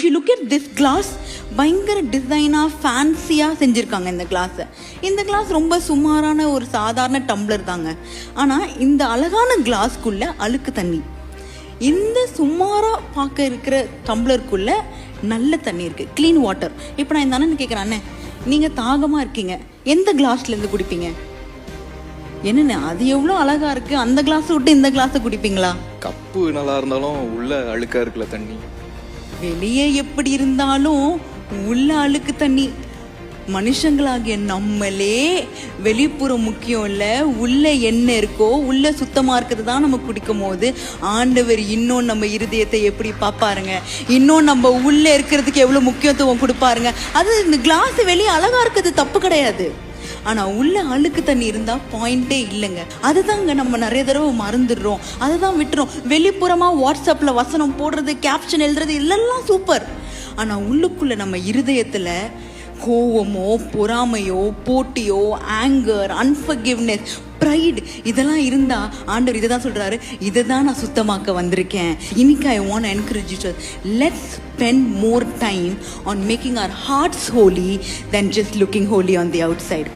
If you look at this class, பயங்கர டிசைனாக ஃபேன்சியாக செஞ்சுருக்காங்க இந்த கிளாஸை. இந்த கிளாஸ் ரொம்ப சுமாரான ஒரு சாதாரண டம்ளர் தாங்க. ஆனால் இந்த அழகான கிளாஸ்க்குள்ளே அழுக்கு தண்ணி, இந்த சுமாராக பார்க்க இருக்கிற டம்ளருக்குள்ளே நல்ல தண்ணி இருக்குது, க்ளீன் வாட்டர். இப்போ நான் இந்த அண்ணன் கேட்குறேன், அண்ணே நீங்கள் தாகமாக இருக்கீங்க, எந்த கிளாஸ்லேருந்து குடிப்பீங்க? என்னண்ணே அது எவ்வளோ அழகாக இருக்குது, அந்த கிளாஸை விட்டு இந்த கிளாஸை குடிப்பீங்களா? கப்பு நல்லா இருந்தாலும் உள்ள அழுக்கா இருக்குல்ல தண்ணி. வெளியே எப்படி இருந்தாலும் உள்ள அழுக்கு தண்ணி. மனுஷங்களாகிய நம்மளே வெளிப்புறம் முக்கியம் இல்லை, உள்ள என்ன இருக்கோ உள்ள சுத்தமாக இருக்கிறது தான் நம்ம குடிக்கும் போது ஆண்டவர் இன்னும் நம்ம இருதயத்தை எப்படி பார்ப்பாருங்க, இன்னும் நம்ம உள்ள இருக்கிறதுக்கு எவ்வளோ முக்கியத்துவம் கொடுப்பாருங்க. அது இந்த கிளாஸ் வெளியே அழகாக இருக்கிறது தப்பு கிடையாது, ஆனால் உள்ள அழுக்கு தண்ணி இருந்தால் பாயிண்டே இல்லைங்க. அதுதாங்க நம்ம நிறைய தடவை மறந்துடுறோம், அதை தான் விட்டுறோம். வெளிப்புறமாக வாட்ஸ்அப்பில் வசனம் போடுறது, கேப்ஷன் எழுதுறது இதெல்லாம் சூப்பர். ஆனால் உள்ளுக்குள்ளே நம்ம இருதயத்தில் கோவமோ பொறாமையோ போட்டியோ ஆங்கர் அன்ஃபர்கிவ்னஸ் ப்ரைட் இதெல்லாம் இருந்தால் ஆண்டவர் இதை தான் சொல்கிறாரு, இதை தான் நான் சுத்தமாக்க வந்திருக்கேன். இன்னைக்கு I want to encourage you, let's spend more time on making our hearts holy than just looking holy on the outside.